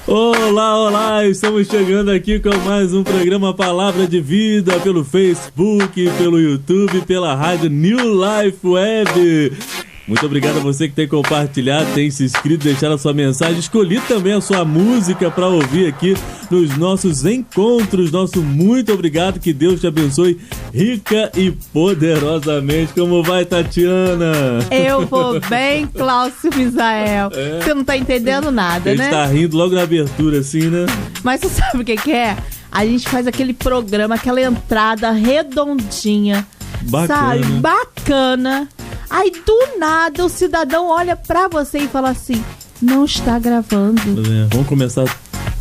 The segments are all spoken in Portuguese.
Olá, olá, estamos chegando aqui com mais um programa Palavra de Vida pelo Facebook, pelo YouTube, pela rádio New Life Web. Muito obrigado a você que tem compartilhado, tem se inscrito, deixado a sua mensagem, escolhido também a sua música para ouvir aqui nos nossos encontros. Nosso muito obrigado, que Deus te abençoe rica e poderosamente. Como vai, Tatiana? Eu vou bem, Cláudio Misael. Você não tá entendendo nada, né? A gente tá rindo logo na abertura, assim, né? Mas você sabe o que é? A gente faz aquele programa, aquela entrada redondinha, Bacana. sabe? Bacana. Aí, do nada, o cidadão olha pra você e fala assim, não está gravando. Vamos começar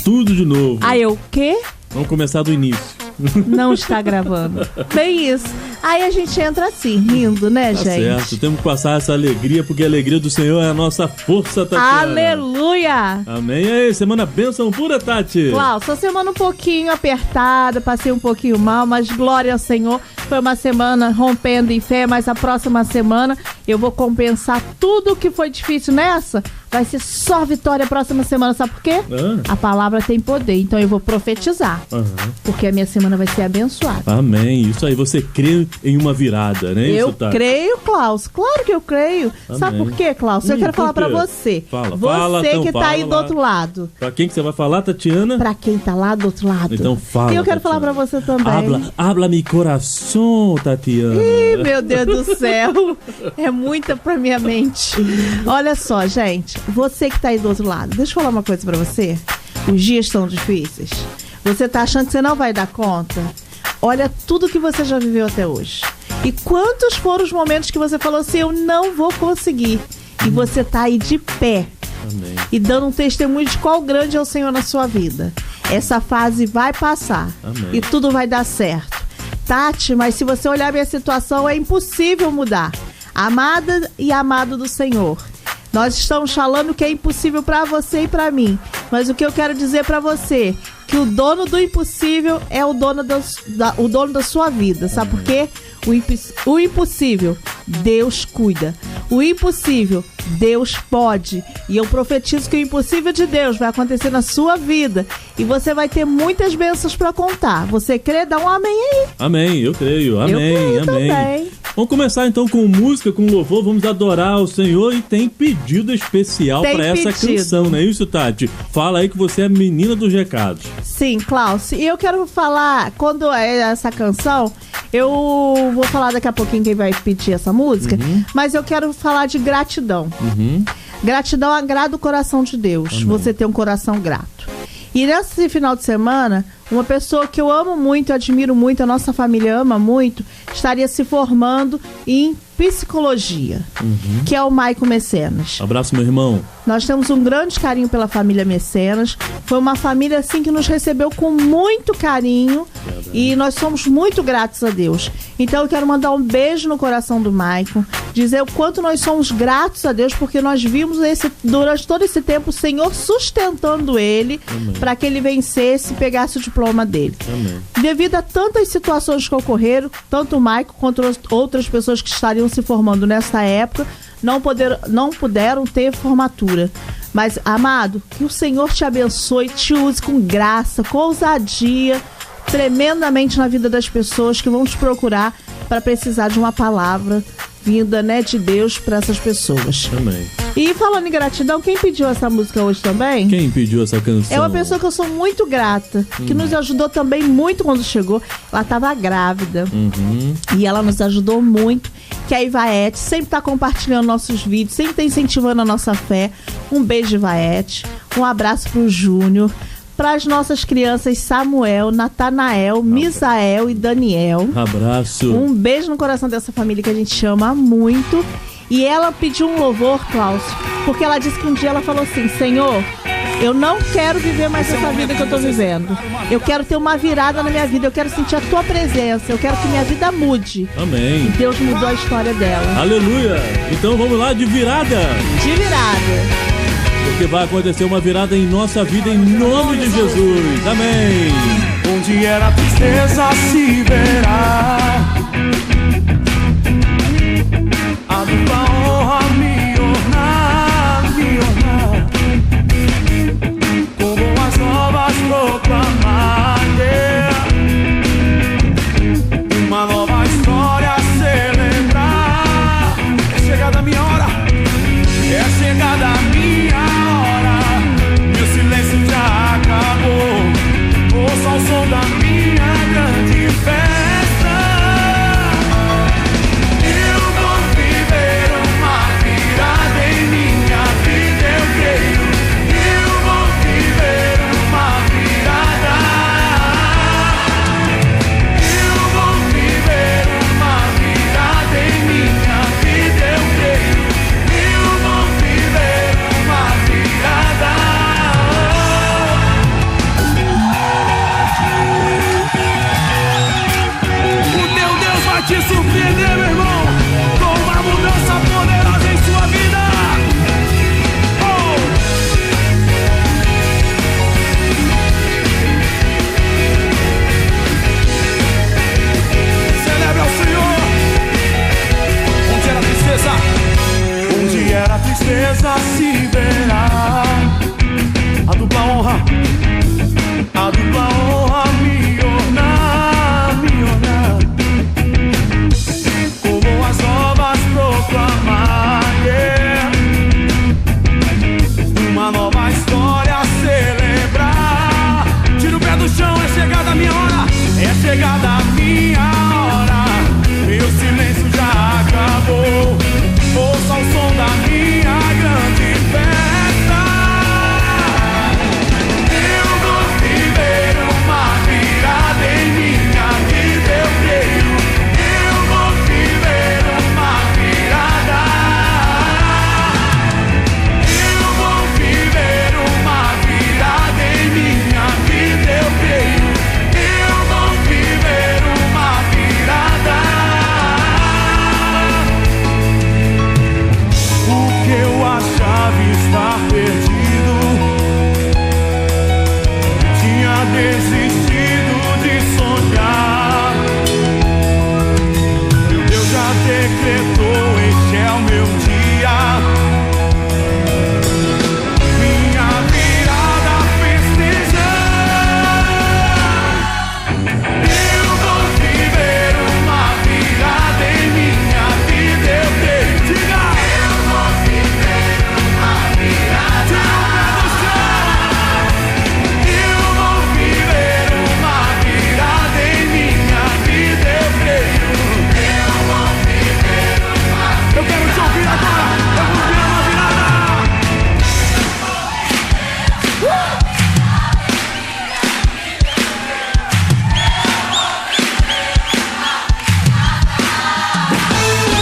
tudo de novo. Aí eu, o quê? Vamos começar do início. Não está gravando. Bem isso. Aí a gente entra assim, rindo, né, Tá gente? certo, temos que passar essa alegria, porque a alegria do Senhor é a nossa força, Tatiana. Aleluia! Amém. E aí, semana bênção pura, Tati? Cláudio, essa semana um pouquinho apertada, passei um pouquinho mal, mas glória ao Senhor. Foi uma semana rompendo em fé, mas a próxima semana eu vou compensar tudo o que foi difícil nessa. Vai ser só vitória a próxima semana, sabe por quê? A palavra tem poder, então eu vou profetizar. Porque a minha semana vai ser abençoada. Amém. Isso aí, você crê em uma virada, né? Eu Isso, Tati? creio, Klaus. Claro que eu creio. Amém. Sabe por quê, Klaus? Eu quero por falar pra quê? você. Fala, Você então que tá aí do fala. outro lado. Pra quem que você vai falar, Tatiana? Pra quem tá lá do outro lado. Então fala, E eu quero Tatiana. falar pra você também. Habla mi coração, Tatiana. Ih, meu Deus do céu. É muita pra minha mente. Olha só, gente. Você que tá aí do outro lado. Deixa eu falar uma coisa pra você. Os dias estão difíceis. Você tá achando que você não vai dar conta? Olha tudo que você já viveu até hoje. E quantos foram os momentos que você falou assim, eu não vou conseguir. E você tá aí de pé. Amém. E dando um testemunho de qual grande é o Senhor na sua vida. Essa fase vai passar. Amém. E tudo vai dar certo. Tati, mas se você olhar minha situação, é impossível mudar. Amada e amado do Senhor, nós estamos falando que é impossível para você e para mim. Mas o que eu quero dizer para você, que o dono do impossível é o dono da sua vida. Sabe por quê? O impossível, Deus cuida. O impossível, Deus pode. E eu profetizo que o impossível de Deus vai acontecer na sua vida. E você vai ter muitas bênçãos para contar. Você crê? Dá um amém aí. Amém, eu creio. Amém, Eu creio amém. também. Vamos começar então com música, com louvor. Vamos adorar o Senhor e tem pedido especial Tem para essa pedido. canção, não é isso, Tati? Fala aí que você é a menina dos recados. Sim, Klaus. E eu quero falar, quando é essa canção, eu vou falar daqui a pouquinho quem vai pedir essa música, mas eu quero falar de gratidão. Gratidão agrada o coração de Deus. Amém. Você ter um coração grato. E nesse final de semana, uma pessoa que eu amo muito, admiro muito, a nossa família ama muito, estaria se formando em psicologia, que é o Maico Mecenas. Abraço, meu irmão. Nós temos um grande carinho pela família Mecenas. Foi uma família assim que nos recebeu com muito carinho e nós somos muito gratos a Deus. Então eu quero mandar um beijo no coração do Maicon, dizer o quanto nós somos gratos a Deus, porque nós vimos durante todo esse tempo o Senhor sustentando ele para que ele vencesse e pegasse o diploma dele. Amém. Devido a tantas situações que ocorreram, tanto o Maicon quanto outras pessoas que estariam se formando nessa época, não puderam ter formatura. Mas, amado, que o Senhor te abençoe, te use com graça, com ousadia, tremendamente na vida das pessoas que vão te procurar para precisar de uma palavra vinda, né, de Deus para essas pessoas. Amém. E falando em gratidão, quem pediu essa música hoje também? Quem pediu essa canção? É uma pessoa que eu sou muito grata, que nos ajudou também muito quando chegou. Ela estava grávida e ela nos ajudou muito. Que é a Ivaete, sempre está compartilhando nossos vídeos, sempre está incentivando a nossa fé. Um beijo, Ivaete. Um abraço pro Júnior. Para as nossas crianças Samuel, Natanael, Misael e Daniel. Abraço. Um beijo no coração dessa família que a gente ama muito. E ela pediu um louvor, Klaus, porque ela disse que um dia ela falou assim: Senhor, eu não quero viver mais essa vida que eu tô vivendo. Eu quero ter uma virada na minha vida. Eu quero sentir a tua presença. Eu quero que minha vida mude. Amém. E Deus mudou a história dela. Aleluia. Então vamos lá, de virada. De virada. Porque vai acontecer uma virada em nossa vida em nome de Jesus. Amém. Onde era tristeza se verá a tua honra me ornar, me ornar. desistido de sonhar. Meu Deus já decretou, este é o meu dia. Minha virada festejar. Eu vou viver uma virada em minha vida, eu creio. Diga! Eu vou viver uma virada. Eu vou viver uma virada em minha vida, eu creio. Eu vou viver uma virada. Eu quero te ouvir agora. Eu vou viver uma virada.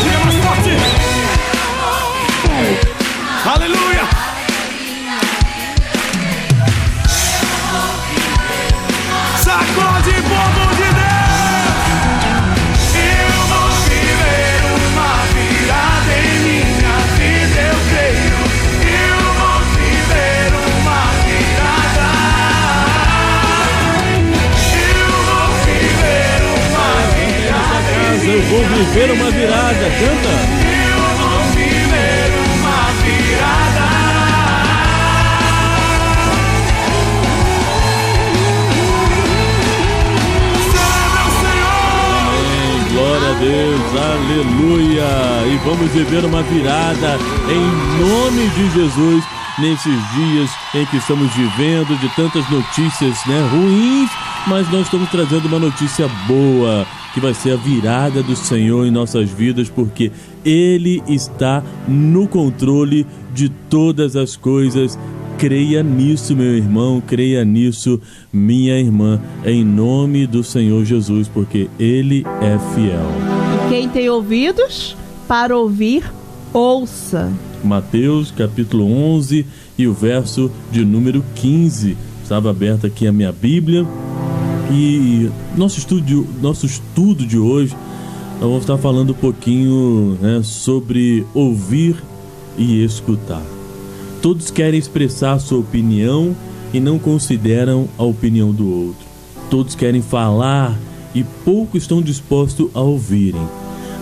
Diga mais forte. Aleluia. Sacode, povo de Deus. Eu vou viver uma virada em minha vida, eu creio. Eu vou viver uma virada. Eu vou viver uma virada. Mas eu vou viver uma virada. Canta! Eu vou viver uma virada. Salve ao Senhor. Amém. Glória a Deus, aleluia! E vamos viver uma virada em nome de Jesus nesses dias em que estamos vivendo de tantas notícias, ruins, mas nós estamos trazendo uma notícia boa, que vai ser a virada do Senhor em nossas vidas, porque Ele está no controle de todas as coisas. Creia nisso, meu irmão, creia nisso, minha irmã, em nome do Senhor Jesus, porque Ele é fiel. E quem tem ouvidos para ouvir, ouça. Mateus capítulo 11 e o verso de número 15. Estava aberta aqui a minha Bíblia. E nosso estudo de hoje, nós vamos estar falando um pouquinho sobre ouvir e escutar. Todos querem expressar sua opinião e não consideram a opinião do outro. Todos querem falar e poucos estão dispostos a ouvirem.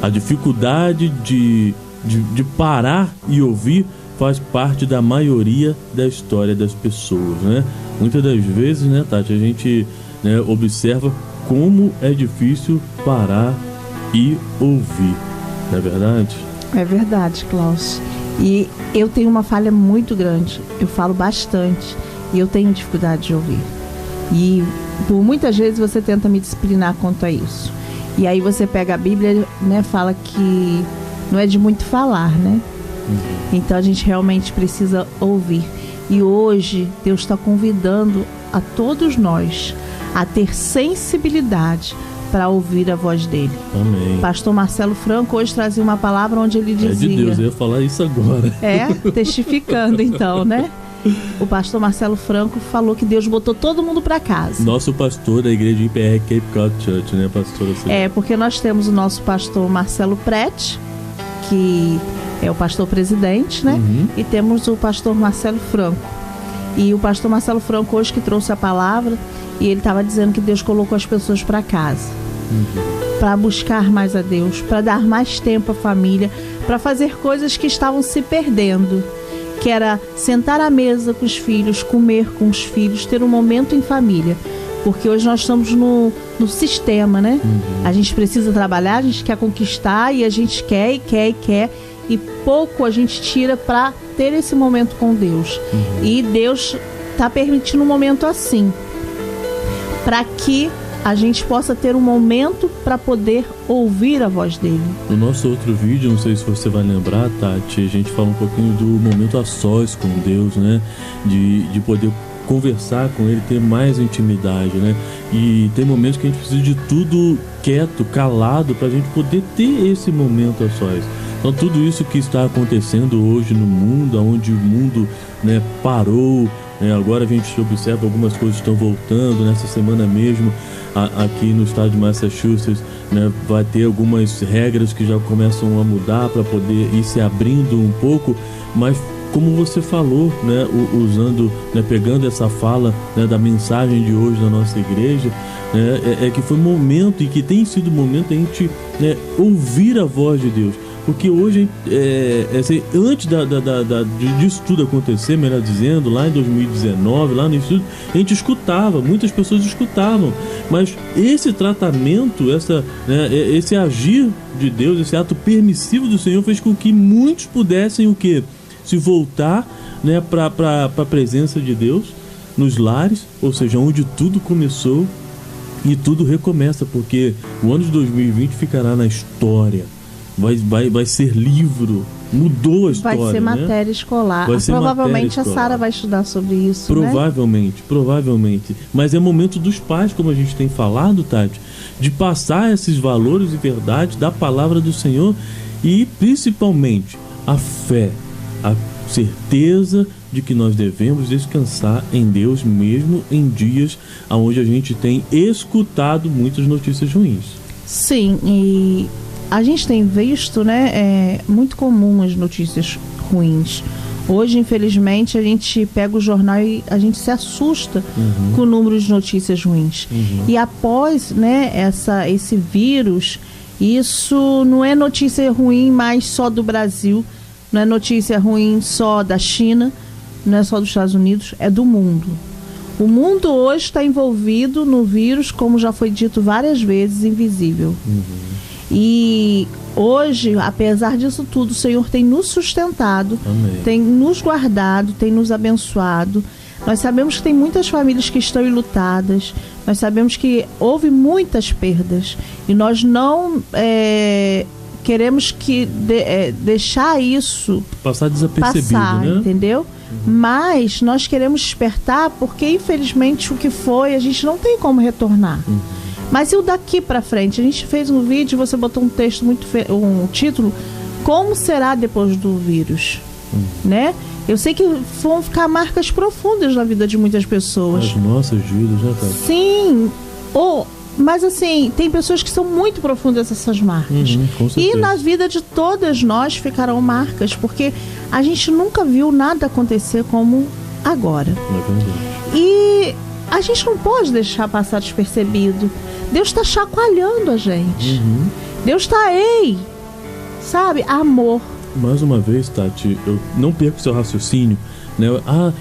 A dificuldade de parar e ouvir faz parte da maioria da história das pessoas, Muitas das vezes, Tati, a gente observa como é difícil parar e ouvir, não é verdade? É verdade, Klaus. E eu tenho uma falha muito grande. Eu falo bastante e eu tenho dificuldade de ouvir. E por muitas vezes você tenta me disciplinar quanto a isso. E aí você pega a Bíblia, fala que não é de muito falar, Então a gente realmente precisa ouvir. E hoje Deus está convidando a todos nós a ter sensibilidade para ouvir a voz dele. Amém. Pastor Marcelo Franco hoje trazia uma palavra onde ele dizia... É de Deus, eu ia falar isso agora. Testificando então, O pastor Marcelo Franco falou que Deus botou todo mundo para casa. Nosso pastor da igreja IPR Cape Cod Church, pastora? Porque nós temos o nosso pastor Marcelo Prete, que é o pastor presidente, E temos o pastor Marcelo Franco. E o pastor Marcelo Franco hoje que trouxe a palavra, e ele estava dizendo que Deus colocou as pessoas para casa, para buscar mais a Deus, para dar mais tempo à família, para fazer coisas que estavam se perdendo, que era sentar à mesa com os filhos, comer com os filhos, ter um momento em família. Porque hoje nós estamos no sistema, A gente precisa trabalhar, a gente quer conquistar, e a gente quer, e pouco a gente tira para ter esse momento com Deus. E Deus está permitindo um momento assim, para que a gente possa ter um momento para poder ouvir a voz dele. No nosso outro vídeo, não sei se você vai lembrar, Tati, a gente fala um pouquinho do momento a sós com Deus, De poder conversar com ele, ter mais intimidade, E tem momentos que a gente precisa de tudo quieto, calado, para a gente poder ter esse momento a sós. Então tudo isso que está acontecendo hoje no mundo, onde o mundo parou, agora a gente observa algumas coisas estão voltando. Nessa semana mesmo, aqui no estado de Massachusetts, vai ter algumas regras que já começam a mudar para poder ir se abrindo um pouco, mas como você falou, né, usando, né, pegando essa fala, né, da mensagem de hoje da nossa igreja, né, que foi momento, e que tem sido momento, a gente, né, ouvir a voz de Deus. Porque hoje, assim, antes disso tudo acontecer, melhor dizendo, lá em 2019, lá no início, a gente escutava, muitas pessoas escutavam, mas esse tratamento, esse agir de Deus, esse ato permissivo do Senhor fez com que muitos pudessem o quê? Se voltar, né, para a presença de Deus nos lares, ou seja, onde tudo começou e tudo recomeça, porque o ano de 2020 ficará na história. Vai ser livro, mudou a história. Vai ser matéria escolar. Provavelmente a Sara vai estudar sobre isso. Provavelmente. Mas é momento dos pais, como a gente tem falado, Tati, de passar esses valores e verdades da palavra do Senhor e principalmente a fé, a certeza de que nós devemos descansar em Deus mesmo em dias onde a gente tem escutado muitas notícias ruins. Sim, e a gente tem visto, né, muito comum as notícias ruins. Hoje, infelizmente, a gente pega o jornal e a gente se assusta com o número de notícias ruins. E após, né, esse vírus, isso não é notícia ruim mais só do Brasil, não é notícia ruim só da China, não é só dos Estados Unidos, é do mundo. O mundo hoje está envolvido no vírus, como já foi dito várias vezes, invisível. E hoje, apesar disso tudo, o Senhor tem nos sustentado, amém, tem nos guardado, tem nos abençoado. Nós sabemos que tem muitas famílias que estão enlutadas, nós sabemos que houve muitas perdas e nós não queremos que deixar isso passar desapercebido, né? Entendeu? Mas nós queremos despertar, porque infelizmente o que foi, a gente não tem como retornar. Mas e o daqui pra frente? A gente fez um vídeo, você botou um texto um título, como será depois do vírus, né? Eu sei que vão ficar marcas profundas na vida de muitas pessoas. As nossas vidas, né, cara? Sim, mas assim, tem pessoas que são muito profundas essas marcas. Com certeza. E na vida de todas nós ficarão marcas, porque a gente nunca viu nada acontecer como agora. E a gente não pode deixar passar despercebido. Deus está chacoalhando a gente. Deus está sabe? Amor. Mais uma vez, Tati, eu não perco seu raciocínio, né?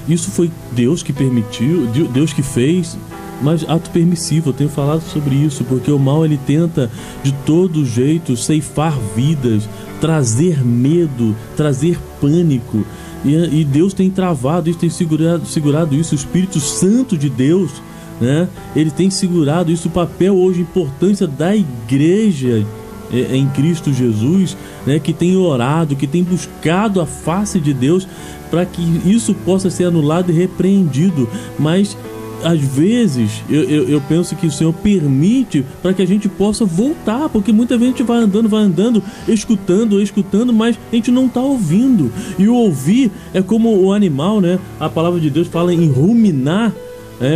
Isso foi Deus que permitiu, Deus que fez, mas ato permissivo, eu tenho falado sobre isso, porque o mal, ele tenta de todo jeito ceifar vidas, trazer medo, trazer pânico, e Deus tem travado isso, tem segurado isso. O Espírito Santo de Deus, né? Ele tem segurado isso, o papel hoje, a importância da igreja em Cristo Jesus, né? Que tem orado, que tem buscado a face de Deus para que isso possa ser anulado e repreendido. Mas às vezes eu penso que o Senhor permite para que a gente possa voltar, porque muita gente vai andando, escutando, mas a gente não está ouvindo. E o ouvir é como o animal, né? A palavra de Deus fala em ruminar.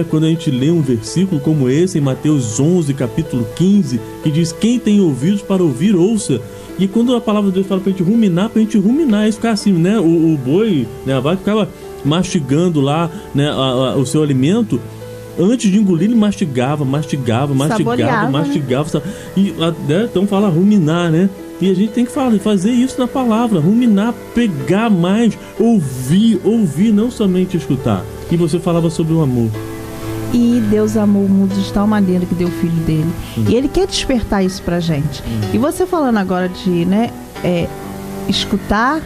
Quando a gente lê um versículo como esse em Mateus 11, capítulo 15, que diz: quem tem ouvidos para ouvir, ouça. E quando a palavra de Deus fala pra gente ruminar, é isso, ficar assim, né? O boi, né? A vaca ficava mastigando lá, né? O seu alimento. Antes de engolir, ele mastigava. E então fala ruminar, né? E a gente tem que fazer isso na palavra, ruminar, pegar mais, ouvir, não somente escutar. E você falava sobre o amor. E Deus amou o mundo de tal maneira que deu o Filho dele. E Ele quer despertar isso pra gente. E você falando agora de, né, escutar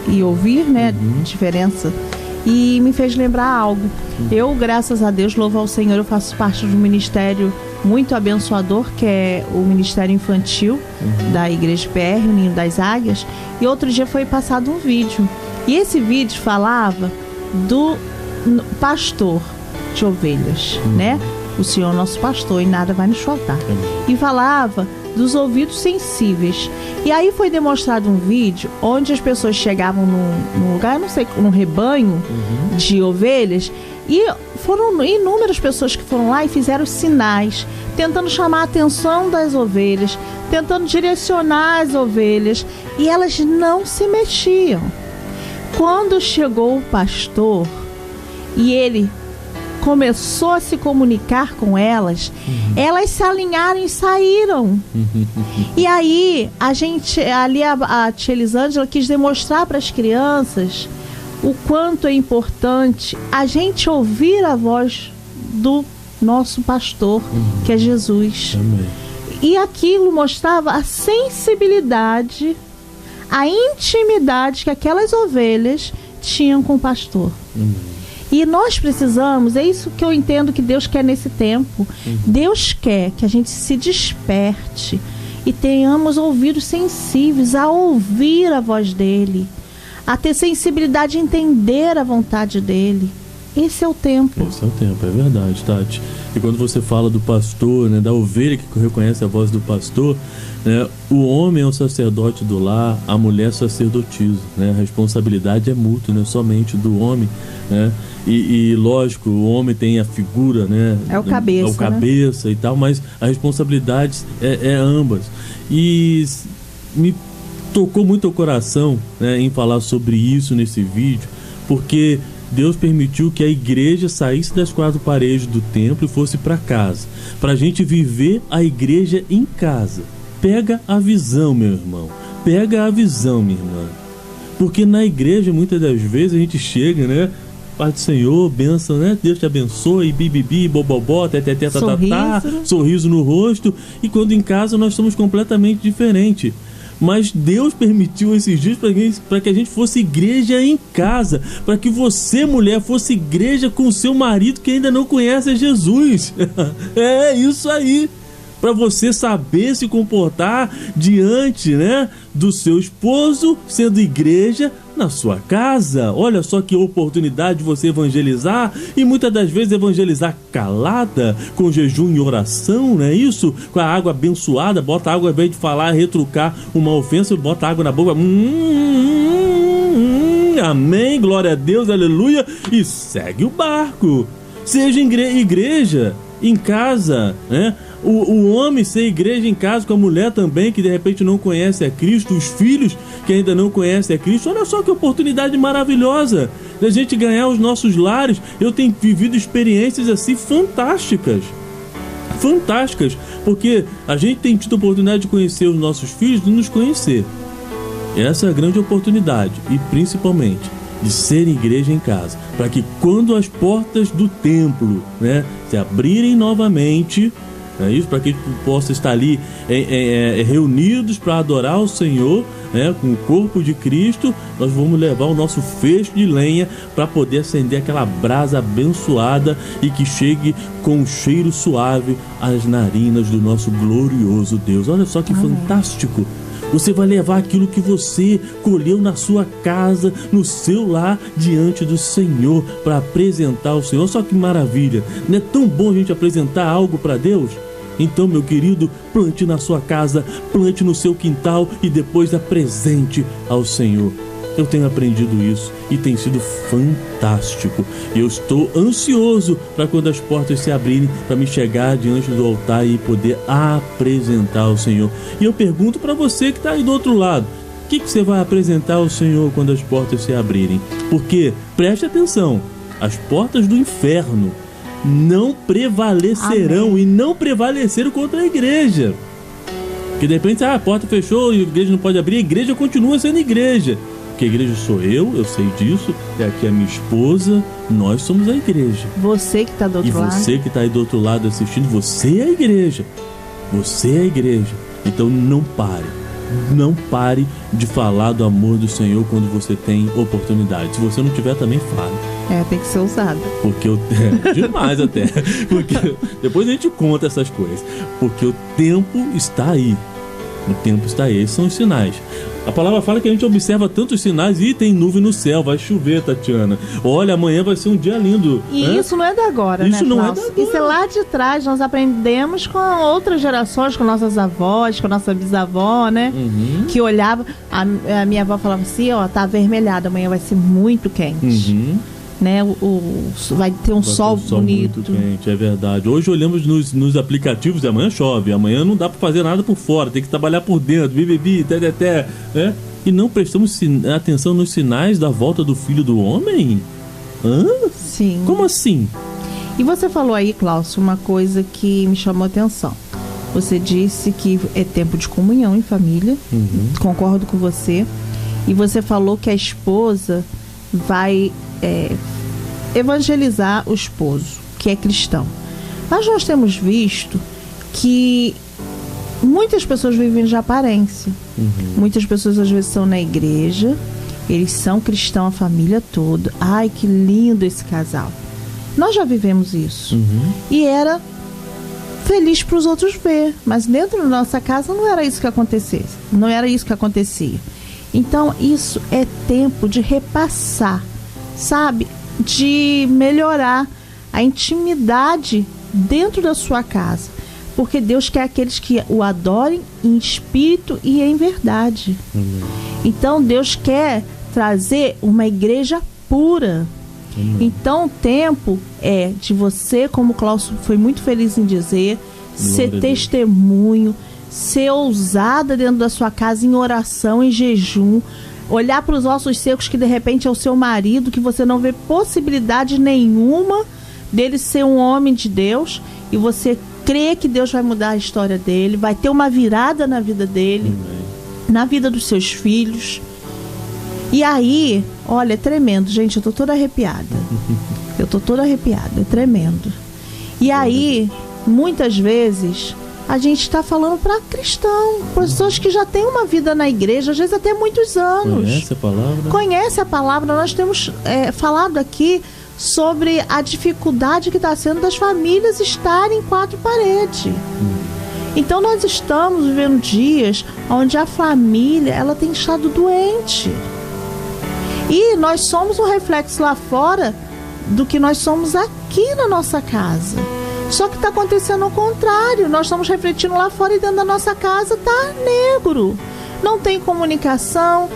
e ouvir, né, diferença, e me fez lembrar algo. Eu, graças a Deus, louvo ao Senhor, eu faço parte de um ministério muito abençoador, que é o Ministério Infantil da Igreja PR, o Ninho das Águias. E outro dia foi passado um vídeo. E esse vídeo falava do pastor de ovelhas, né? O Senhor é nosso pastor e nada vai nos faltar. E falava dos ouvidos sensíveis. E aí foi demonstrado um vídeo onde as pessoas chegavam num lugar, não sei, num rebanho de ovelhas, e foram inúmeras pessoas que foram lá e fizeram sinais, tentando chamar a atenção das ovelhas, tentando direcionar as ovelhas, e elas não se mexiam. Quando chegou o pastor e ele começou a se comunicar com elas, elas se alinharam e saíram. E aí, a tia Elisângela quis demonstrar para as crianças o quanto é importante a gente ouvir a voz do nosso pastor, que é Jesus. Amém. E aquilo mostrava a sensibilidade, a intimidade que aquelas ovelhas tinham com o pastor. E nós precisamos, é isso que eu entendo que Deus quer nesse tempo. Deus quer que a gente se desperte e tenhamos ouvidos sensíveis a ouvir a voz dele, a ter sensibilidade de entender a vontade dele. Esse é o tempo. Esse é o tempo, é verdade, Tati. E quando você fala do pastor, né, da ovelha que reconhece a voz do pastor, né, o homem é o sacerdote do lar, a mulher é sacerdotisa, né? A responsabilidade é mútua, não é somente do homem, né? E lógico, o homem tem a figura, né? É o cabeça, é o cabeça, né? E tal, mas a responsabilidade é ambas. E me tocou muito o coração, né, em falar sobre isso nesse vídeo, porque Deus permitiu que a igreja saísse das quatro paredes do templo e fosse para casa, para a gente viver a igreja em casa. Pega a visão, meu irmão, pega a visão, minha irmã, porque na igreja muitas das vezes a gente chega, né, Pai do Senhor, bênção, né? Deus te abençoe, bibibi, bobobó, teteté, tatatá, sorriso no rosto. E quando em casa nós somos completamente diferentes. Mas Deus permitiu esses dias para que a gente fosse igreja em casa, para que você, mulher, fosse igreja com o seu marido que ainda não conhece a Jesus. É isso aí. Para você saber se comportar diante, né, do seu esposo, sendo igreja na sua casa. Olha só que oportunidade de você evangelizar, e muitas das vezes evangelizar calada, com jejum e oração, não é isso? Com a água abençoada, bota água, ao invés de falar, retrucar uma ofensa, bota água na boca. Amém, glória a Deus, aleluia, e segue o barco. Seja igreja em casa, né? O homem ser igreja em casa, com a mulher também, que de repente não conhece a Cristo, os filhos que ainda não conhecem a Cristo. Olha só que oportunidade maravilhosa da gente ganhar os nossos lares. Eu tenho vivido experiências assim fantásticas, porque a gente tem tido a oportunidade de conhecer os nossos filhos, de nos conhecer. Essa é a grande oportunidade, e principalmente de ser igreja em casa, para que quando as portas do templo, né, se abrirem novamente, é isso, para que a gente possa estar ali reunidos para adorar o Senhor, né, com o corpo de Cristo, nós vamos levar o nosso feixe de lenha para poder acender aquela brasa abençoada e que chegue com um cheiro suave às narinas do nosso glorioso Deus. Olha só que Amém. Fantástico! Você vai levar aquilo que você colheu na sua casa, no seu lar, diante do Senhor, para apresentar ao Senhor. Só que maravilha! Não é tão bom a gente apresentar algo para Deus? Então, meu querido, plante na sua casa, plante no seu quintal e depois apresente ao Senhor. Eu tenho aprendido isso e tem sido fantástico. Eu estou ansioso para quando as portas se abrirem, para me chegar diante do altar e poder apresentar ao Senhor. E eu pergunto para você que está aí do outro lado, o que você vai apresentar ao Senhor quando as portas se abrirem? Porque, preste atenção, as portas do inferno não prevalecerão. Amém. E não prevaleceram contra a igreja. Porque de repente, a porta fechou e a igreja não pode abrir, a igreja continua sendo igreja. Porque a igreja sou eu sei disso, é aqui a minha esposa, nós somos a igreja. Você que está do outro lado. E você que está aí do outro lado assistindo, você é a igreja. Você é a igreja. Então não pare de falar do amor do Senhor quando você tem oportunidade. Se você não tiver, também fale. Tem que ser usado. Porque demais até. Porque depois a gente conta essas coisas. Porque o tempo está aí. O tempo está aí. Esses são os sinais. A palavra fala que a gente observa tantos sinais e tem nuvem no céu, vai chover, Tatiana. Olha, amanhã vai ser um dia lindo. E isso não é da agora, isso, né, não Klaus? é da agora. Isso é lá de trás, nós aprendemos com outras gerações, com nossas avós, com nossa bisavó, né? Uhum. Que olhava, a minha avó falava assim, tá avermelhado, amanhã vai ser muito quente. Uhum. Né? Vai ter um sol bonito. Muito quente, é verdade. Hoje olhamos nos aplicativos e amanhã chove. Amanhã não dá pra fazer nada por fora, tem que trabalhar por dentro, bibibi, teteté, né? e não prestamos atenção nos sinais da volta do Filho do Homem? Hã? Sim. Como assim? E você falou aí, Cláudio, uma coisa que me chamou a atenção. Você disse que é tempo de comunhão em família. Concordo com você. E você falou que a esposa vai evangelizar o esposo, que é cristão. Mas nós temos visto que muitas pessoas vivem de aparência. Muitas pessoas às vezes estão na igreja, eles são cristãos, a família toda. Ai, que lindo esse casal. Nós já vivemos isso. E era feliz para os outros ver, mas dentro da nossa casa não era isso que acontecesse. Não era isso que acontecia. Então isso é tempo de repassar, sabe? De melhorar a intimidade dentro da sua casa. Porque Deus quer aqueles que o adorem em espírito e em verdade. Então Deus quer trazer uma igreja pura. Então o tempo é de você, como o Cláudio foi muito feliz em dizer, ser testemunho, ser ousada dentro da sua casa em oração, em jejum, olhar para os ossos secos que de repente é o seu marido, que você não vê possibilidade nenhuma dele ser um homem de Deus, e você crê que Deus vai mudar a história dele, vai ter uma virada na vida dele, na vida dos seus filhos. E aí, olha, é tremendo, gente, eu tô toda arrepiada. É tremendo. E aí, muitas vezes, a gente está falando para cristão, pessoas que já têm uma vida na igreja, às vezes até muitos anos. Conhece a palavra. Nós temos falado aqui sobre a dificuldade que está sendo das famílias estarem em quatro paredes. Então nós estamos vivendo dias onde a família ela tem estado doente. E nós somos um reflexo lá fora do que nós somos aqui na nossa casa. Só que está acontecendo o contrário. Nós estamos refletindo lá fora e dentro da nossa casa está negro. Não tem comunicação,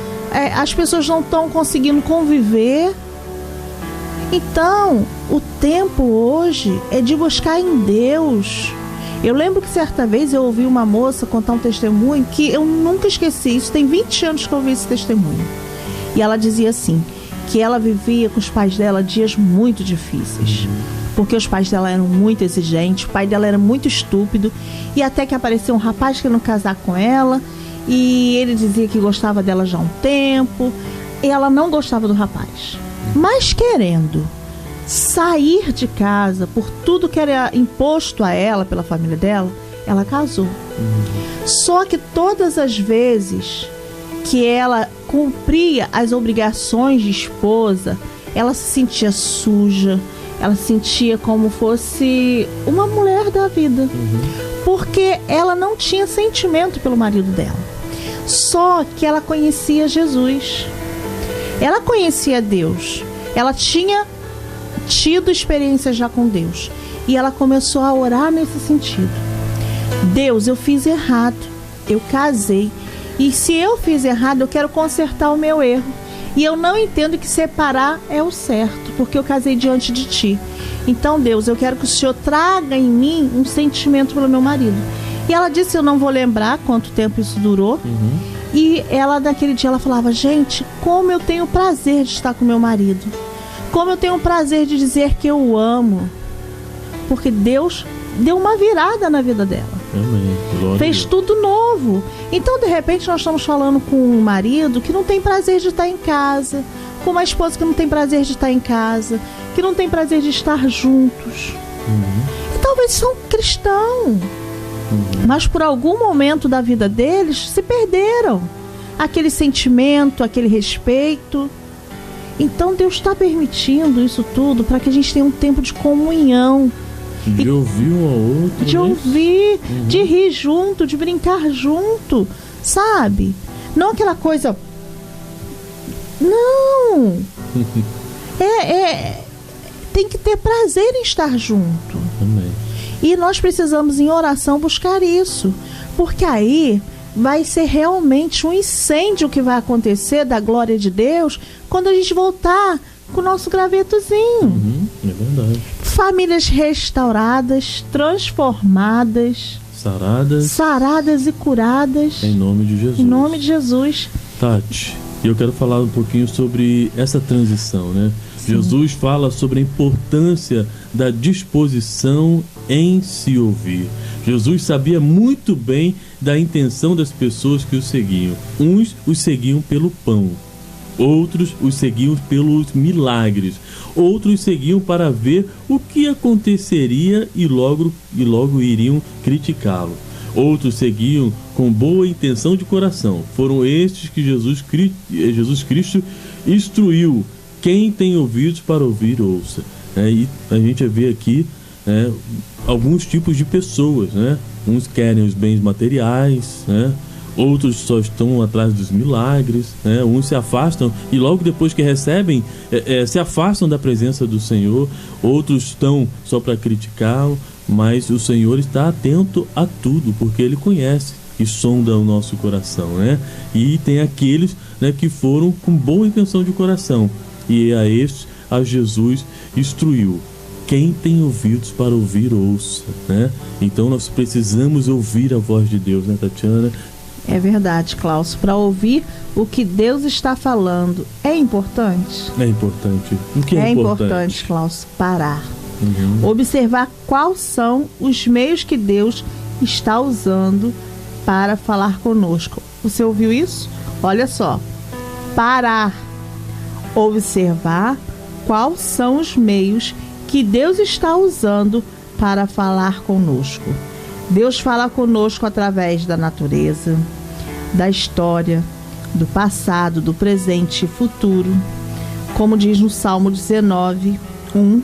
as pessoas não estão conseguindo conviver. Então, o tempo hoje é de buscar em Deus. Eu lembro que certa vez eu ouvi uma moça contar um testemunho que eu nunca esqueci. Isso tem 20 anos que eu ouvi esse testemunho. E ela dizia assim, que ela vivia com os pais dela dias muito difíceis. Porque os pais dela eram muito exigentes, o pai dela era muito estúpido. E até que apareceu um rapaz querendo casar com ela. E ele dizia que gostava dela já há um tempo. E ela não gostava do rapaz. Mas querendo sair de casa por tudo que era imposto a ela, pela família dela, ela casou. Só que todas as vezes que ela cumpria as obrigações de esposa, ela se sentia suja, ela se sentia como fosse uma mulher da vida. Porque ela não tinha sentimento pelo marido dela. Só que ela conhecia Jesus. Ela conhecia Deus. Ela tinha tido experiência já com Deus. E ela começou a orar nesse sentido. Deus, eu fiz errado. Eu casei. E se eu fiz errado, eu quero consertar o meu erro. E eu não entendo que separar é o certo, porque eu casei diante de ti. Então, Deus, eu quero que o Senhor traga em mim um sentimento pelo meu marido. E ela disse, eu não vou lembrar quanto tempo isso durou. E ela, naquele dia, ela falava, gente, como eu tenho prazer de estar com meu marido. Como eu tenho prazer de dizer que eu o amo. Porque Deus deu uma virada na vida dela. Fez tudo novo. Então, de repente, nós estamos falando com um marido que não tem prazer de estar em casa, com uma esposa que não tem prazer de estar em casa, que não tem prazer de estar juntos. E talvez são cristãos, mas por algum momento da vida deles se perderam aquele sentimento, aquele respeito. Então Deus está permitindo isso tudo para que a gente tenha um tempo de comunhão, de ouvir um ao outro, de ouvir, de rir junto, de brincar junto, sabe? Não aquela coisa, não. Tem que ter prazer em estar junto. Amém. E nós precisamos em oração buscar isso, porque aí vai ser realmente um incêndio que vai acontecer da glória de Deus quando a gente voltar com o nosso gravetozinho. É verdade. Famílias restauradas, transformadas, saradas e curadas. Em nome de Jesus. Em nome de Jesus. Tati, eu quero falar um pouquinho sobre essa transição, né? Sim. Jesus fala sobre a importância da disposição em se ouvir. Jesus sabia muito bem da intenção das pessoas que o seguiam. Uns os seguiam pelo pão, outros os seguiam pelos milagres, outros seguiam para ver o que aconteceria e logo iriam criticá-lo. Outros seguiam com boa intenção de coração. Foram estes que Jesus Cristo instruiu. Quem tem ouvidos para ouvir, ouça. E a gente vê aqui alguns tipos de pessoas, né? Uns querem os bens materiais, né? Outros só estão atrás dos milagres, né? Uns se afastam e logo depois que recebem, se afastam da presença do Senhor. Outros estão só para criticá-lo, mas o Senhor está atento a tudo, porque Ele conhece e sonda o nosso coração, né? E tem aqueles, né, que foram com boa intenção de coração, e a estes a Jesus instruiu. Quem tem ouvidos para ouvir, ouça, né? Então nós precisamos ouvir a voz de Deus, né, Tatiana? É verdade, Cláudio. Para ouvir o que Deus está falando, é importante? É importante. O que é importante? É importante, Cláudio, parar. Observar quais são os meios que Deus está usando para falar conosco. Você ouviu isso? Olha só. Parar. Observar quais são os meios que Deus está usando para falar conosco. Deus fala conosco através da natureza, da história, do passado, do presente e futuro. Como diz no Salmo 19, 1,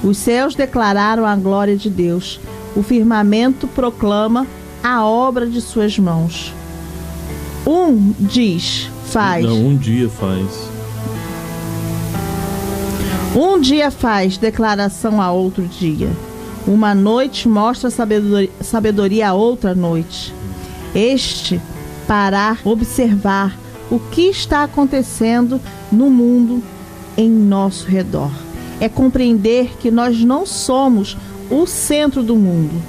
os céus declararam a glória de Deus, o firmamento proclama a obra de suas mãos. Um dia faz declaração a outro dia. Uma noite mostra sabedoria a outra noite. Parar, observar o que está acontecendo no mundo em nosso redor. É compreender que nós não somos o centro do mundo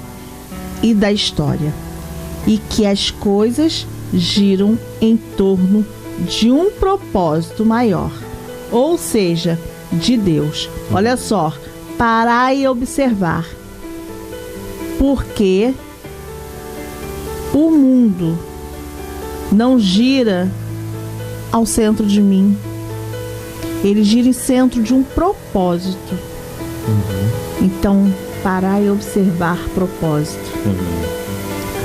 e da história, e que as coisas giram em torno de um propósito maior, ou seja, de Deus. Olha só, parar e observar. Porque o mundo não gira ao centro de mim. Ele gira em centro de um propósito. Então, parar e observar propósito.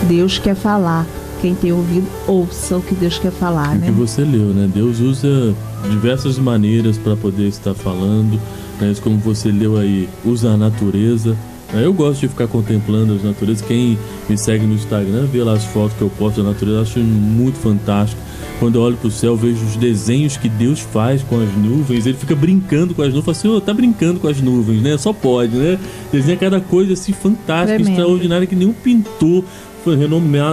Deus quer falar. Quem tem ouvido, ouça o que Deus quer falar, né? O que você leu, né? Deus usa diversas maneiras para poder estar falando, né? Como você leu aí, usa a natureza. Eu gosto de ficar contemplando as naturezas. Quem me segue no Instagram vê lá as fotos que eu posto da natureza. Eu acho muito fantástico. Quando eu olho pro céu, vejo os desenhos que Deus faz com as nuvens. Ele fica brincando com as nuvens. Fala assim, tá brincando com as nuvens, né? Só pode, né? Desenha cada coisa assim fantástica, extraordinária, que nenhum pintor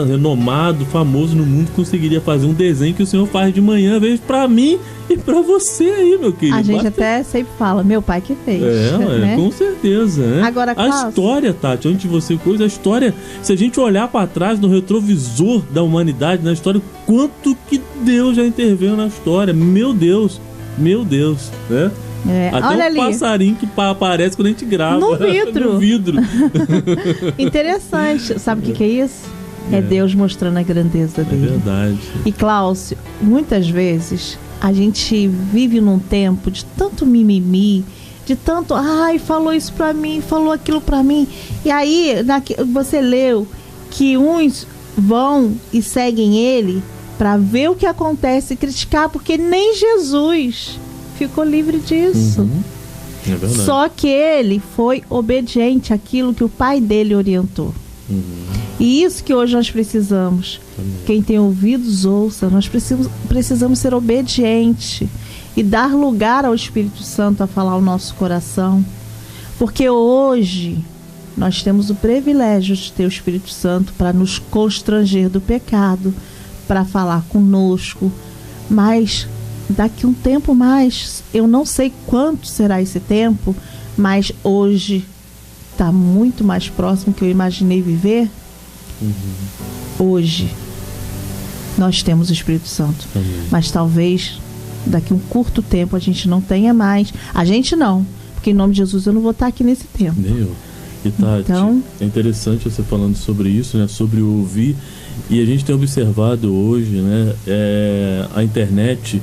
renomado, famoso no mundo conseguiria fazer um desenho que o Senhor faz de manhã, vejo pra mim e pra você aí, meu querido. A gente até sempre fala, meu pai que fez. Né? Com certeza, né? Agora, a história, Tati, antes de você coisa, a história, se a gente olhar pra trás no retrovisor da humanidade, na história, quanto que Deus já interveio na história, meu Deus, né? Até olha ali, passarinho que aparece quando a gente grava. No vidro. No vidro. Interessante. Sabe o que é isso? É Deus mostrando a grandeza dele. É verdade. E, Cláudio, muitas vezes a gente vive num tempo de tanto mimimi, de tanto, falou isso pra mim, falou aquilo pra mim. E aí, você leu que uns vão e seguem ele pra ver o que acontece e criticar, porque nem Jesus ficou livre disso. É verdade. Só que ele foi obediente àquilo que o pai dele orientou. E isso que hoje nós precisamos. Quem tem ouvidos, ouça. Nós precisamos ser obedientes e dar lugar ao Espírito Santo a falar ao nosso coração. Porque hoje nós temos o privilégio de ter o Espírito Santo para nos constranger do pecado, para falar conosco. Mas daqui um tempo mais, eu não sei quanto será esse tempo, mas hoje está muito mais próximo que eu imaginei viver. Hoje nós temos o Espírito Santo. Amém. Mas talvez daqui a um curto tempo a gente não tenha mais. A gente não, porque em nome de Jesus eu não vou estar aqui nesse tempo. Nem eu. E Tati, Então, é interessante você falando sobre isso, né? Sobre ouvir. E a gente tem observado hoje, né? A internet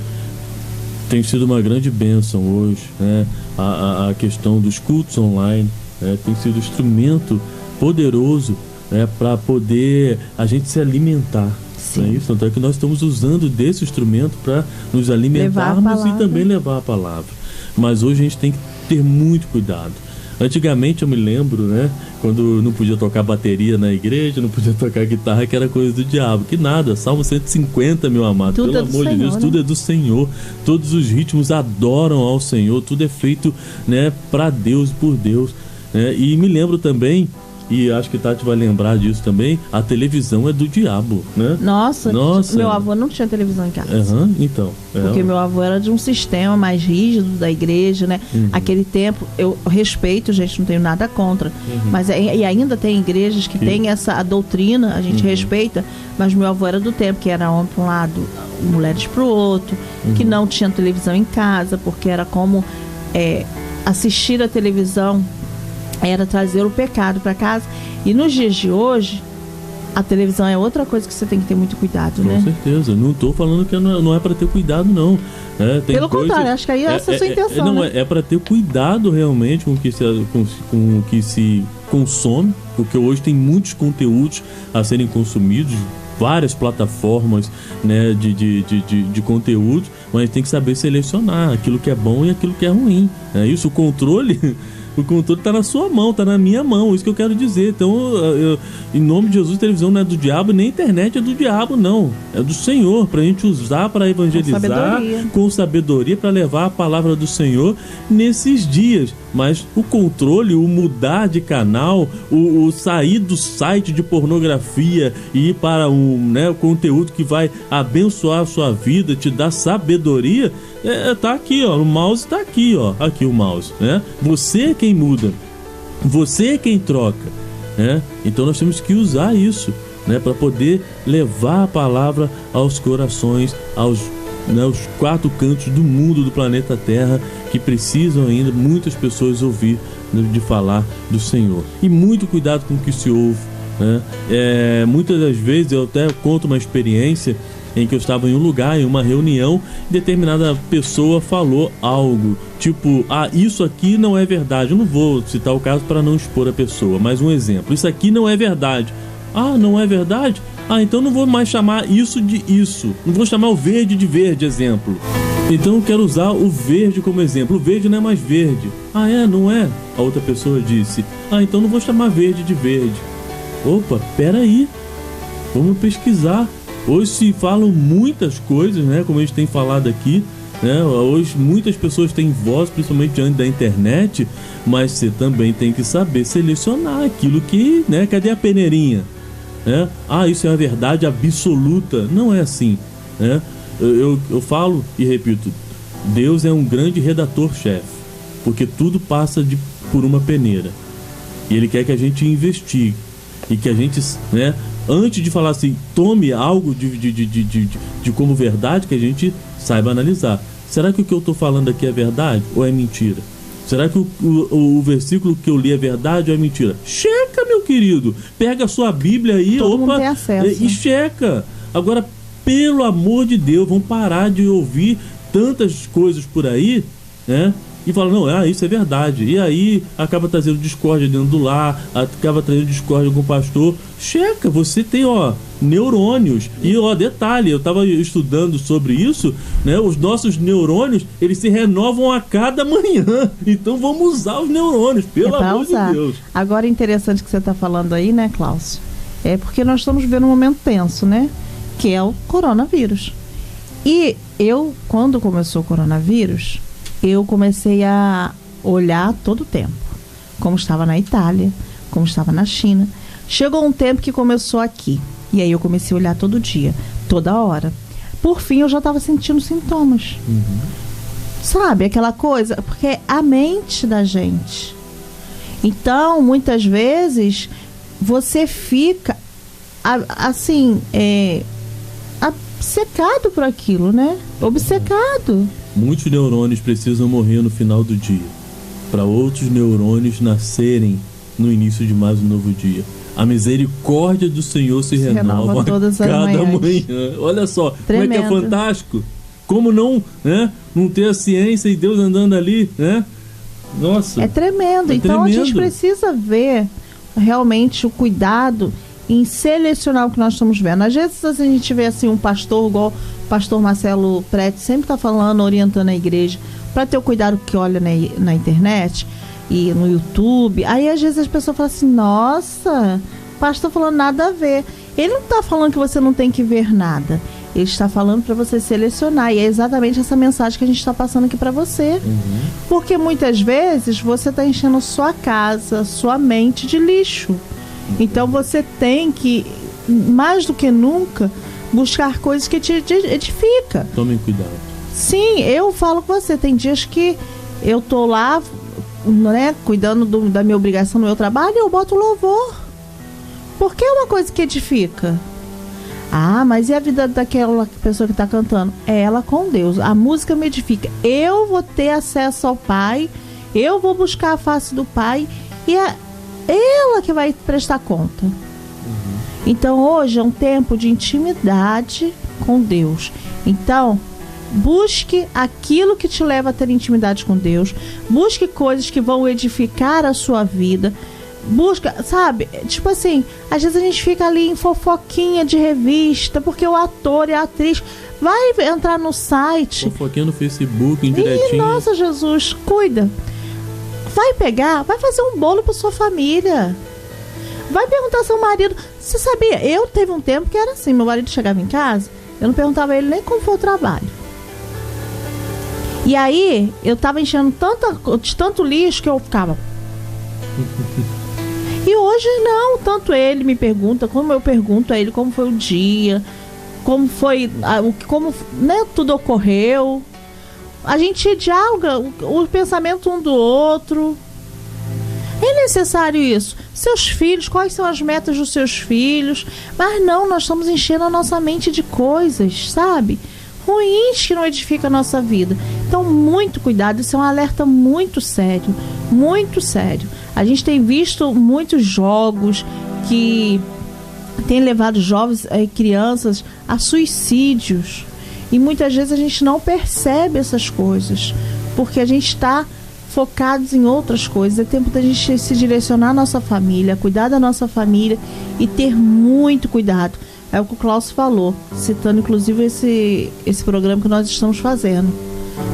tem sido uma grande bênção hoje, né? A questão dos cultos online, né? Tem sido um instrumento poderoso, né? Para poder a gente se alimentar. Sim. Não é isso? Tanto é que nós estamos usando desse instrumento para nos alimentarmos e também levar a palavra. Mas hoje a gente tem que ter muito cuidado. Antigamente eu me lembro, né, quando não podia tocar bateria na igreja, não podia tocar guitarra, que era coisa do diabo. Que nada, Salmo 150, meu amado, tudo pelo amor de Deus, né? tudo é do Senhor. Todos os ritmos adoram ao Senhor, tudo é feito, né, para Deus, por Deus, né? E me lembro também, e acho que Tati vai lembrar disso também, a televisão é do diabo, né? Nossa. Meu avô não tinha televisão em casa. Então. Porque meu avô era de um sistema mais rígido da igreja, né? Aquele tempo, eu respeito, gente, não tenho nada contra. Mas e ainda tem igrejas que tem a doutrina, a gente respeita, mas meu avô era do tempo que era homem para um lado, mulheres para o outro, que não tinha televisão em casa, porque era como assistir a televisão era trazer o pecado para casa. E nos dias de hoje, a televisão é outra coisa que você tem que ter muito cuidado, né? Com certeza. Não estou falando que não é para ter cuidado, não. Tem Pelo contrário, acho que aí essa é a sua intenção. Não, né? É para ter cuidado realmente com o que se consome, porque hoje tem muitos conteúdos a serem consumidos, várias plataformas, né, de conteúdo, mas tem que saber selecionar aquilo que é bom e aquilo que é ruim. É isso, o controle está na sua mão, está na minha mão, isso que eu quero dizer. Então, em nome de Jesus, televisão não é do diabo, nem internet é do diabo, não. É do Senhor, para a gente usar para evangelizar, com sabedoria, para levar a palavra do Senhor nesses dias. Mas o controle, o mudar de canal, o sair do site de pornografia e ir para um conteúdo que vai abençoar a sua vida, te dar sabedoria, tá aqui, ó, o mouse tá aqui, ó, aqui o mouse, né? Você é quem muda, você é quem troca, né? Então nós temos que usar isso, né, para poder levar a palavra aos corações, aos quatro cantos do mundo, do planeta Terra, que precisam ainda muitas pessoas ouvir, né, de falar do Senhor. E muito cuidado com o que se ouve, né? Muitas das vezes eu até conto uma experiência em que eu estava em um lugar, em uma reunião, determinada pessoa falou algo, tipo, isso aqui não é verdade. Eu não vou citar o caso para não expor a pessoa, mas um exemplo, isso aqui não é verdade. Não é verdade? Então não vou mais chamar isso de isso, não vou chamar o verde de verde, exemplo. Então eu quero usar o verde como exemplo. O verde não é mais verde. Não é? A outra pessoa disse. Então não vou chamar verde de verde. Opa, peraí, vamos pesquisar. Hoje se falam muitas coisas, né, como a gente tem falado aqui, né? Hoje muitas pessoas têm voz, principalmente diante da internet, mas você também tem que saber selecionar aquilo que, né, cadê a peneirinha? Né? Isso é a verdade absoluta. Não é assim, né? Eu falo e repito, Deus é um grande redator-chefe, porque tudo passa por uma peneira, e Ele quer que a gente investigue e que a gente, né, antes de falar assim, tome algo de como verdade, que a gente saiba analisar. Será que o que eu estou falando aqui é verdade ou é mentira? Será que o versículo que eu li é verdade ou é mentira? Checa, meu querido. Pega a sua Bíblia aí, todo mundo tem acesso, e checa. Agora, pelo amor de Deus, vamos parar de ouvir tantas coisas por aí, né? E fala, não, isso é verdade. E aí acaba trazendo discórdia dentro do lar, acaba trazendo discórdia com o pastor. Checa, você tem, neurônios. E, detalhe, eu estava estudando sobre isso, né? Os nossos neurônios, eles se renovam a cada manhã. Então vamos usar os neurônios, pelo amor de Deus. Agora, interessante que você está falando aí, né, Cláudio? É porque nós estamos vivendo um momento tenso, né? Que é o coronavírus. E quando começou o coronavírus, eu comecei a olhar todo o tempo, como estava na Itália, como estava na China. Chegou um tempo que começou aqui, e aí eu comecei a olhar todo dia, toda hora. Por fim, eu já estava sentindo sintomas. Sabe, aquela coisa, porque é a mente da gente. Então, muitas vezes, você fica, assim, obcecado por aquilo, né? Obcecado. Muitos neurônios precisam morrer no final do dia, para outros neurônios nascerem no início de mais um novo dia. A misericórdia do Senhor se renova todas a as cada manhãs. manhã. Olha só, Tremendo. como é que é fantástico. Como não, né? Não ter a ciência e Deus andando ali, né? Nossa. É tremendo. Então a gente precisa ver realmente o cuidado em selecionar o que nós estamos vendo. Às vezes a gente vê assim um pastor, igual o pastor Marcelo Prete sempre está falando, orientando a igreja, para ter o cuidado que olha na internet e no YouTube. Aí às vezes as pessoas falam assim, nossa, o pastor falando nada a ver. Ele não está falando que você não tem que ver nada. Ele está falando para você selecionar. E é exatamente essa mensagem que a gente está passando aqui para você. Porque muitas vezes você está enchendo sua casa, sua mente de lixo. Então você tem que, mais do que nunca, buscar coisas que te edificam. Tomem cuidado. Sim, eu falo com você. Tem dias que eu tô lá, né, cuidando da minha obrigação no meu trabalho, e eu boto louvor. Porque é uma coisa que edifica. Ah, mas e a vida daquela pessoa que está cantando? É ela com Deus. A música me edifica. Eu vou ter acesso ao Pai, eu vou buscar a face do Pai, e é ela que vai prestar conta. Então hoje é um tempo de intimidade com Deus. Então busque aquilo que te leva a ter intimidade com Deus. Busque coisas que vão edificar a sua vida. Busca, sabe, tipo assim, às vezes a gente fica ali em fofoquinha de revista, porque o ator e a atriz vai entrar no site, fofoquinha no Facebook, indiretinho. E, nossa, Jesus, cuida. Vai pegar, vai fazer um bolo para sua família. Vai perguntar ao seu marido. Você sabia? Eu teve um tempo que era assim, meu marido chegava em casa, eu não perguntava a ele nem como foi o trabalho. E aí, eu tava enchendo tanto lixo que eu ficava... E hoje não, tanto ele me pergunta, como eu pergunto a ele como foi o dia, como foi, como, né, tudo ocorreu. A gente dialoga o pensamento um do outro. É necessário isso. Seus filhos, quais são as metas dos seus filhos? Mas não, nós estamos enchendo a nossa mente de coisas, sabe? Ruins que não edificam a nossa vida. Então, muito cuidado, isso é um alerta muito sério, muito sério. A gente tem visto muitos jogos que têm levado jovens e crianças a suicídios. E muitas vezes a gente não percebe essas coisas, porque a gente está focados em outras coisas. É tempo da gente se direcionar à nossa família, cuidar da nossa família e ter muito cuidado. É o que o Cláudio falou, citando inclusive esse programa que nós estamos fazendo.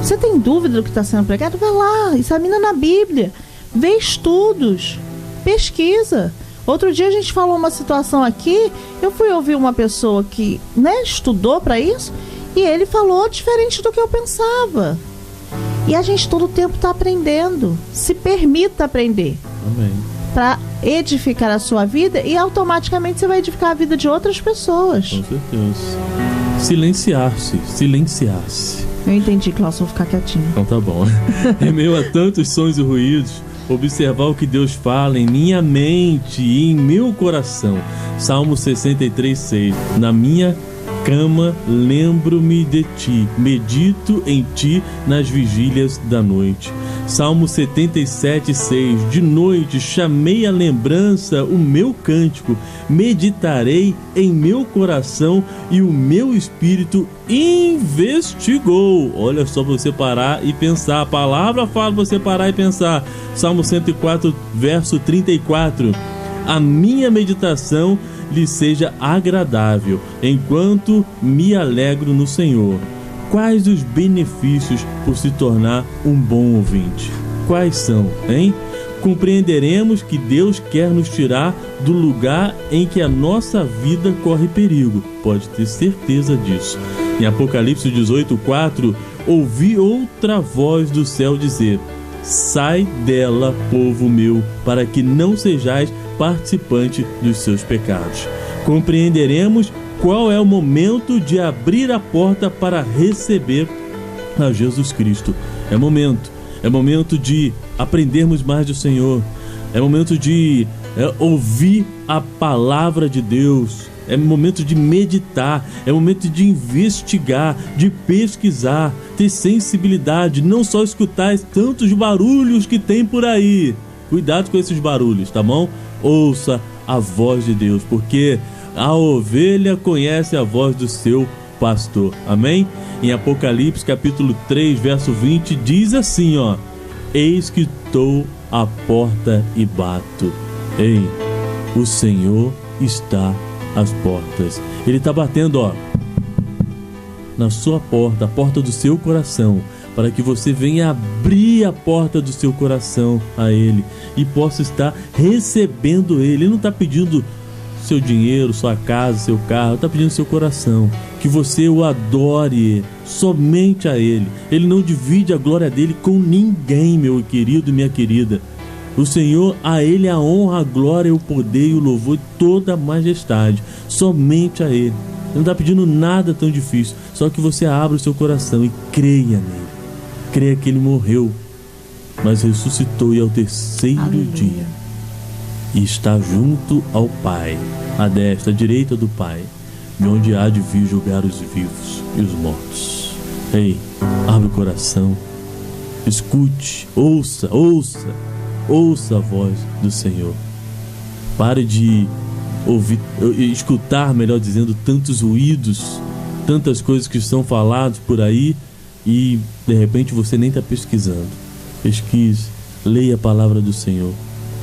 Você tem dúvida do que está sendo pregado? Vai lá, examina na Bíblia, vê estudos, pesquisa. Outro dia a gente falou uma situação aqui, eu fui ouvir uma pessoa que, né, estudou para isso, e ele falou diferente do que eu pensava. E a gente todo o tempo está aprendendo. Se permita aprender. Amém. Para edificar a sua vida, e automaticamente você vai edificar a vida de outras pessoas. Com certeza. Silenciar-se. Eu entendi, Cláudio, vou ficar quietinho. Então tá bom. Em meio a tantos sons e ruídos, observar o que Deus fala em minha mente e em meu coração. Salmo 63:6. Na minha cama lembro-me de ti, medito em ti nas vigílias da noite. Salmo 77:6. De noite chamei à lembrança o meu cântico, meditarei em meu coração e o meu espírito investigou. Olha só, você parar e pensar. A palavra fala você parar e pensar. Salmo 104, verso 34. A minha meditação lhe seja agradável, enquanto me alegro no Senhor. Quais os benefícios por se tornar um bom ouvinte? Quais são, hein? Compreenderemos que Deus quer nos tirar do lugar em que a nossa vida corre perigo. Pode ter certeza disso. Em Apocalipse 18:4, ouvi outra voz do céu dizer: sai dela, povo meu, para que não sejais participante dos seus pecados. Compreenderemos qual é o momento de abrir a porta para receber a Jesus Cristo. É momento de aprendermos mais do Senhor. É momento de ouvir a palavra de Deus. É momento de meditar, é momento de investigar, de pesquisar, ter sensibilidade, não só escutar tantos barulhos que tem por aí. Cuidado com esses barulhos, tá bom? Ouça a voz de Deus, porque a ovelha conhece a voz do seu pastor. Amém? Em Apocalipse capítulo 3, verso 20, diz assim, ó: eis que estou à porta e bato. Ei, o Senhor está às portas. Ele está batendo, ó, na sua porta, a porta do seu coração, para que você venha abrir a porta do seu coração a Ele e possa estar recebendo Ele. Ele não está pedindo seu dinheiro, sua casa, seu carro, está pedindo seu coração, que você o adore somente a Ele. Ele não divide a glória dele com ninguém, meu querido e minha querida. O Senhor, a Ele a honra, a glória, o poder e o louvor, toda a majestade, somente a Ele. Ele não está pedindo nada tão difícil, só que você abra o seu coração e creia nele. Creia que Ele morreu, mas ressuscitou e ao terceiro Aleluia. dia e está junto ao Pai, à destra, à direita do Pai, de onde há de vir julgar os vivos e os mortos. Ei, abre o coração, escute, ouça a voz do Senhor. Pare de escutar, melhor dizendo, tantos ruídos, tantas coisas que são faladas por aí e de repente você nem está pesquisando. Pesquise, leia a palavra do Senhor.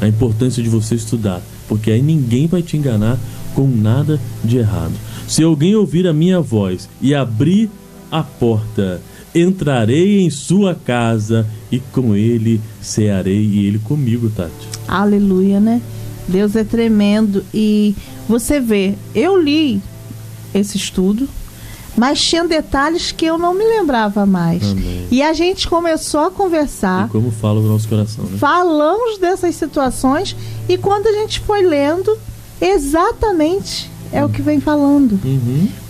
A importância de você estudar, porque aí ninguém vai te enganar com nada de errado. Se alguém ouvir a minha voz e abrir a porta, entrarei em sua casa e com ele cearei e ele comigo, Tati. Aleluia, né? Deus é tremendo. E você vê, eu li esse estudo, mas tinha detalhes que eu não me lembrava mais. Amém. E a gente começou a conversar. E como fala o nosso coração, né? Falamos dessas situações e quando a gente foi lendo, exatamente é o que vem falando.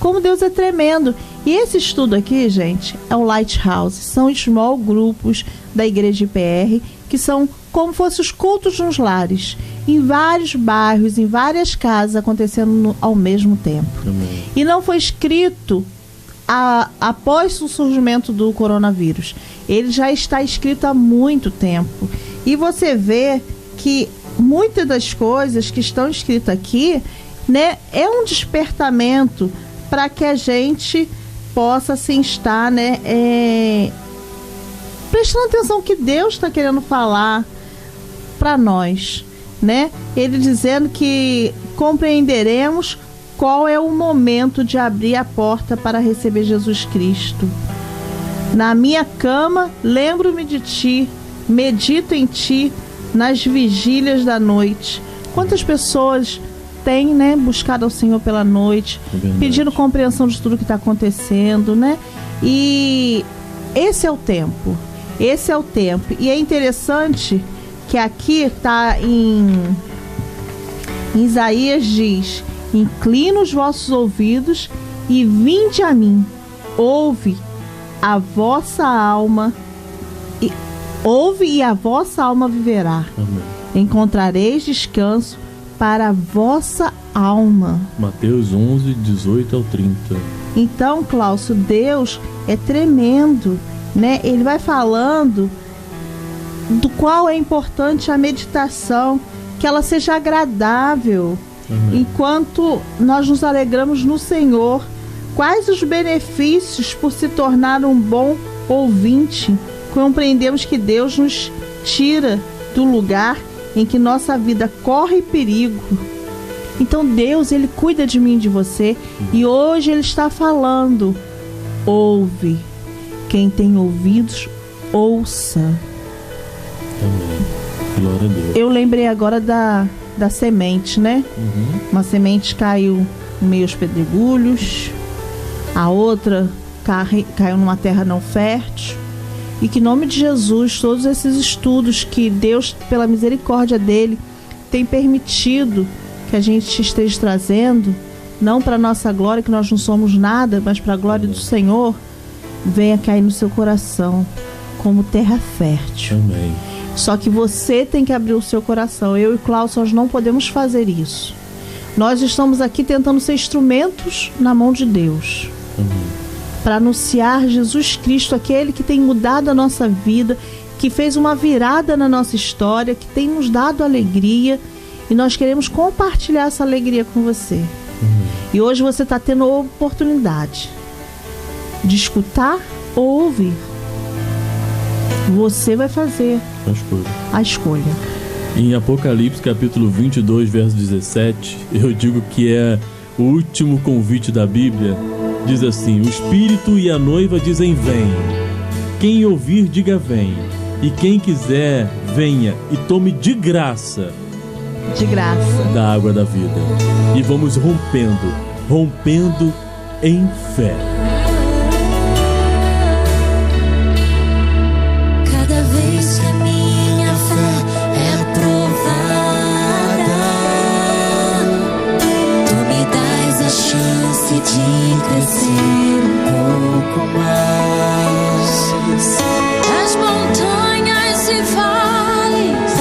Como Deus é tremendo. E esse estudo aqui, gente, é o Lighthouse. São small grupos da Igreja IPR, que são como fossem os cultos nos lares, em vários bairros, em várias casas, acontecendo ao mesmo tempo. Amém. E não foi escrito após o surgimento do coronavírus. Ele já está escrito há muito tempo. E você vê que muitas das coisas que estão escritas aqui, né, é um despertamento para que a gente possa assim estar, né, prestando atenção que Deus está querendo falar para nós, né? Ele dizendo que compreenderemos qual é o momento de abrir a porta para receber Jesus Cristo. Na minha cama, lembro-me de ti, medito em ti nas vigílias da noite. Quantas pessoas têm, né, buscado ao Senhor pela noite, pedindo compreensão de tudo que está acontecendo, né? E esse é o tempo. Esse é o tempo. E é interessante que aqui está em Isaías diz: inclina os vossos ouvidos e vinde a mim. Ouve a vossa alma e a vossa alma viverá. Amém. Encontrareis descanso para a vossa alma. Mateus 11, 18 ao 30. Então, Cláudio, Deus é tremendo, né? Ele vai falando do qual é importante a meditação, que ela seja agradável. Amém. Enquanto nós nos alegramos no Senhor. Quais os benefícios por se tornar um bom ouvinte? Compreendemos que Deus nos tira do lugar em que nossa vida corre perigo. Então Deus, Ele cuida de mim e de você. E hoje Ele está falando: ouve. Quem tem ouvidos, ouça. Amém. Glória a Deus. Eu lembrei agora da semente, né? Uma semente caiu em meio aos pedregulhos, a outra caiu numa terra não fértil. E que em nome de Jesus, todos esses estudos que Deus, pela misericórdia dele, tem permitido que a gente esteja trazendo, não para nossa glória, que nós não somos nada, mas para a glória do Senhor, venha cair no seu coração como terra fértil. Amém. Só que você tem que abrir o seu coração. Eu e Cláudio, nós não podemos fazer isso. Nós estamos aqui tentando ser instrumentos na mão de Deus. Para anunciar Jesus Cristo, aquele que tem mudado a nossa vida, que fez uma virada na nossa história, que tem nos dado alegria, e nós queremos compartilhar essa alegria com você. E hoje você está tendo a oportunidade de escutar ou ouvir. Você vai fazer a escolha. Em Apocalipse capítulo 22, verso 17, eu digo que é o último convite da Bíblia. Diz assim: o Espírito e a noiva dizem vem. Quem ouvir diga vem. E quem quiser venha e tome de graça da água da vida. E vamos rompendo em fé. Cada vez que a minha fé é provada, tu me dás a chance de crescer um pouco mais. As montanhas e vales,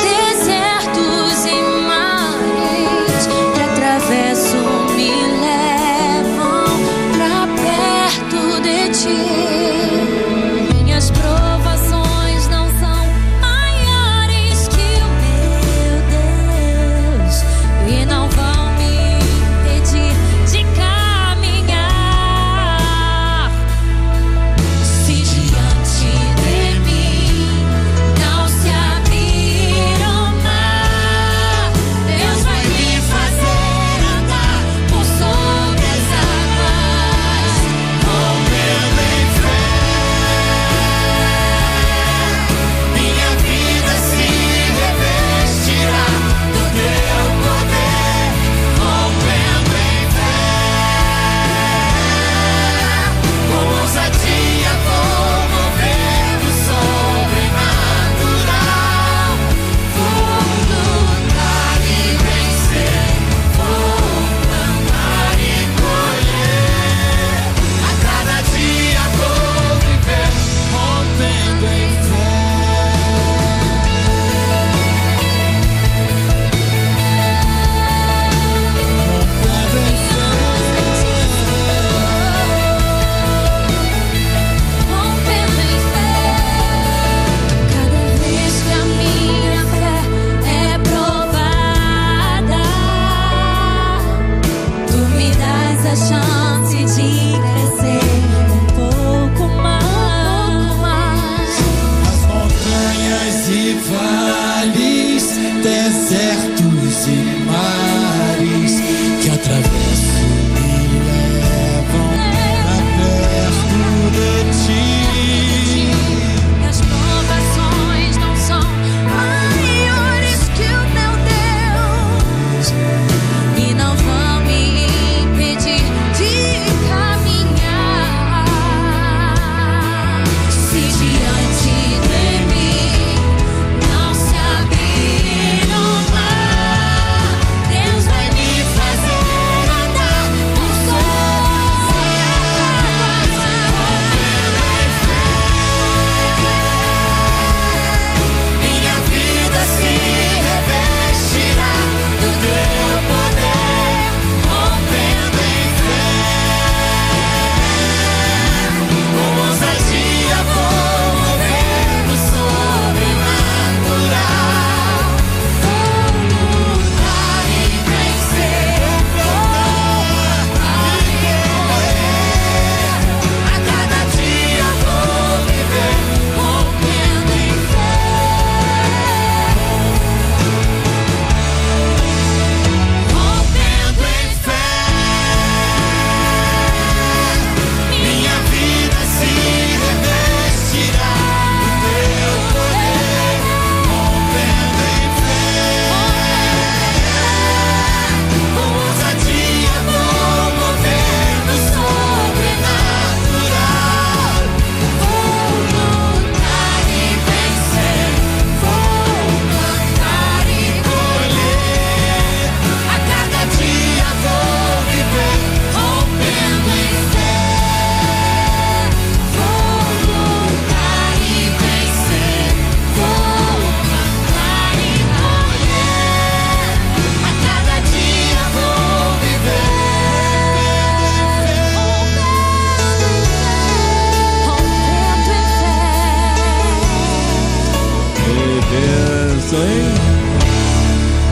desertos e mares que atravesso me levam pra perto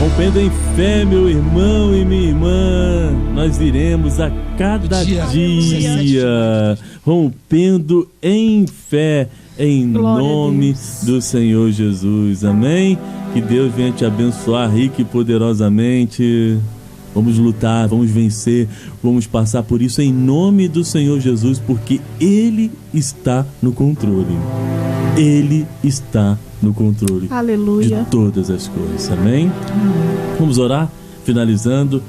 Rompendo em fé, meu irmão e minha irmã, nós iremos a cada dia rompendo em fé, em nome do Senhor Jesus. Amém? Que Deus venha te abençoar rica e poderosamente. Vamos lutar, vamos vencer, vamos passar por isso em nome do Senhor Jesus, porque Ele está no controle. Ele está no controle Aleluia. de todas as coisas. Amém? Vamos orar, finalizando.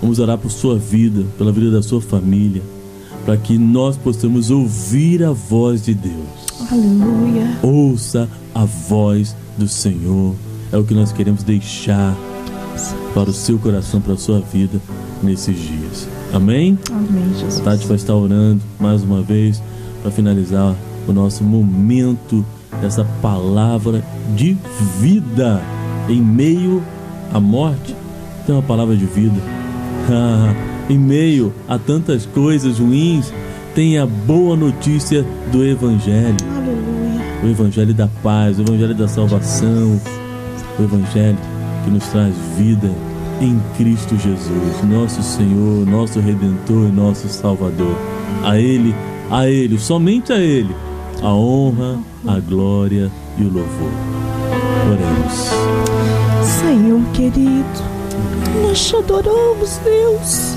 Vamos orar por sua vida, pela vida da sua família, para que nós possamos ouvir a voz de Deus. Aleluia. Ouça a voz do Senhor. É o que nós queremos deixar para o seu coração, para a sua vida nesses dias. Amém? Amém, Jesus. A Tati vai estar orando mais uma vez para finalizar o nosso momento dessa palavra de vida em meio à morte. Tem uma palavra de vida. Em meio a tantas coisas ruins, tem a boa notícia do Evangelho. Aleluia. O Evangelho da paz, o Evangelho da salvação, o Evangelho que nos traz vida em Cristo Jesus, nosso Senhor, nosso Redentor e nosso Salvador. A Ele, somente a Ele, a honra, a glória e o louvor. Oremos. Senhor querido, nós te adoramos, Deus.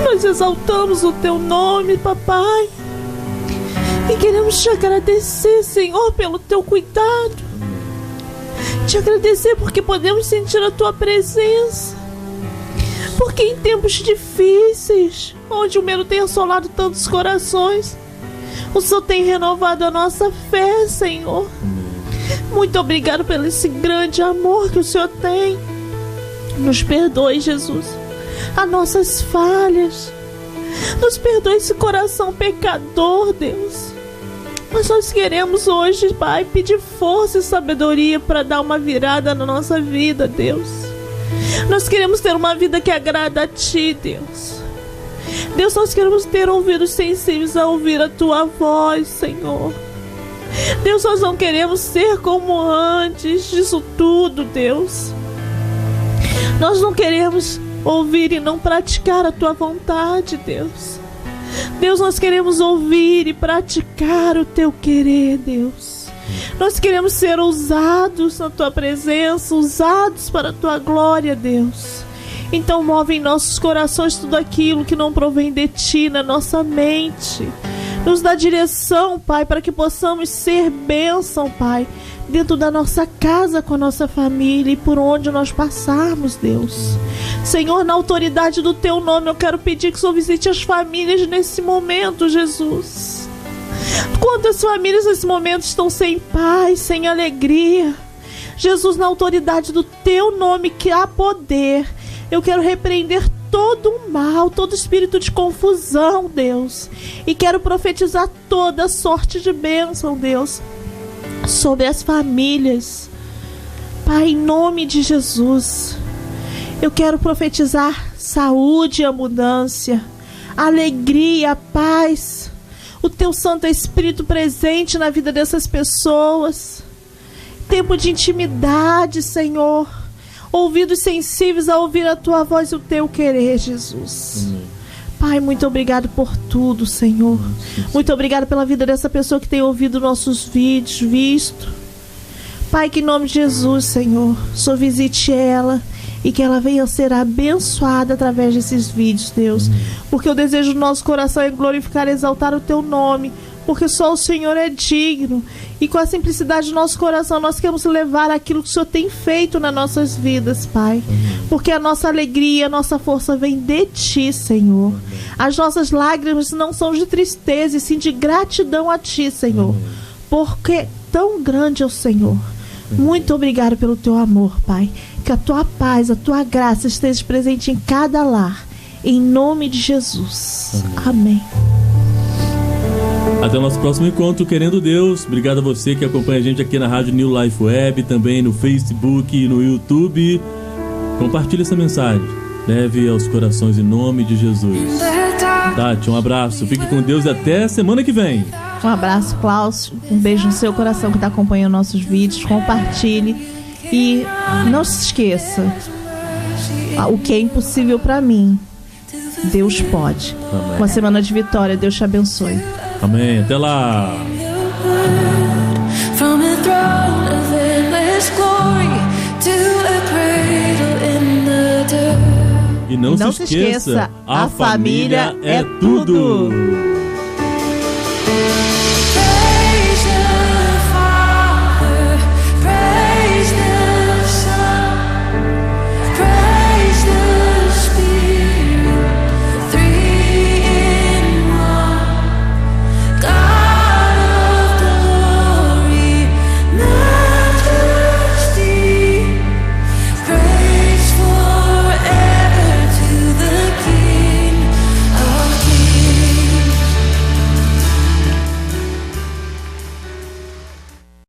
Nós exaltamos o teu nome, papai. E queremos te agradecer, Senhor, pelo teu cuidado. Te agradecer porque podemos sentir a tua presença. Porque em tempos difíceis, onde o medo tem assolado tantos corações, o Senhor tem renovado a nossa fé, Senhor. Muito obrigado pelo esse grande amor que o Senhor tem. Nos perdoe, Jesus, as nossas falhas. Nos perdoe esse coração pecador, Deus. Mas nós queremos hoje, Pai, pedir força e sabedoria para dar uma virada na nossa vida, Deus. Nós queremos ter uma vida que agrada a Ti, Deus. Deus, nós queremos ter ouvidos sensíveis a ouvir a Tua voz, Senhor. Deus, nós não queremos ser como antes disso tudo, Deus. Nós não queremos ouvir e não praticar a Tua vontade, Deus. Deus, nós queremos ouvir e praticar o Teu querer, Deus. Nós queremos ser ousados na Tua presença, usados para a Tua glória, Deus. Então move em nossos corações tudo aquilo que não provém de Ti na nossa mente. Nos dá direção, Pai, para que possamos ser bênção, Pai, dentro da nossa casa, com a nossa família e por onde nós passarmos, Deus. Senhor, na autoridade do Teu nome, eu quero pedir que o Senhor visite as famílias nesse momento, Jesus. Quantas famílias nesse momento estão sem paz, sem alegria? Jesus, na autoridade do Teu nome, que há poder, eu quero repreender todo o mal, todo espírito de confusão, Deus. E quero profetizar toda sorte de bênção, Deus, sobre as famílias. Pai, em nome de Jesus, eu quero profetizar saúde e abundância, alegria, paz, o Teu Santo Espírito presente na vida dessas pessoas. Tempo de intimidade, Senhor. Ouvidos sensíveis a ouvir a Tua voz e o Teu querer, Jesus. Amém. Pai, muito obrigado por tudo, Senhor. Muito obrigado pela vida dessa pessoa que tem ouvido nossos vídeos, visto. Pai, que em nome de Jesus, Senhor, Senhor visite ela e que ela venha ser abençoada através desses vídeos, Deus. Porque o desejo do nosso coração é glorificar e exaltar o Teu nome, porque só o Senhor é digno. E com a simplicidade do nosso coração nós queremos levar aquilo que o Senhor tem feito nas nossas vidas, Pai. Porque a nossa alegria, a nossa força vem de Ti, Senhor. As nossas lágrimas não são de tristeza, e sim de gratidão a Ti, Senhor. Porque tão grande é o Senhor. Muito obrigado pelo Teu amor, Pai. Que a Tua paz, a Tua graça esteja presente em cada lar. Em nome de Jesus. Amém. Até o nosso próximo encontro, querendo Deus. Obrigado a você que acompanha a gente aqui na Rádio New Life Web, também no Facebook e no YouTube. Compartilhe essa mensagem. Leve aos corações em nome de Jesus. Tati, um abraço. Fique com Deus e até semana que vem. Um abraço, Klaus. Um beijo no seu coração que está acompanhando nossos vídeos. Compartilhe E não se esqueça, o que é impossível para mim, Deus pode. Amém. Uma semana de vitória, Deus te abençoe. Amém. Até lá. From a throne of endless glory to a cradle in the dirt. E não se esqueça, a família é tudo.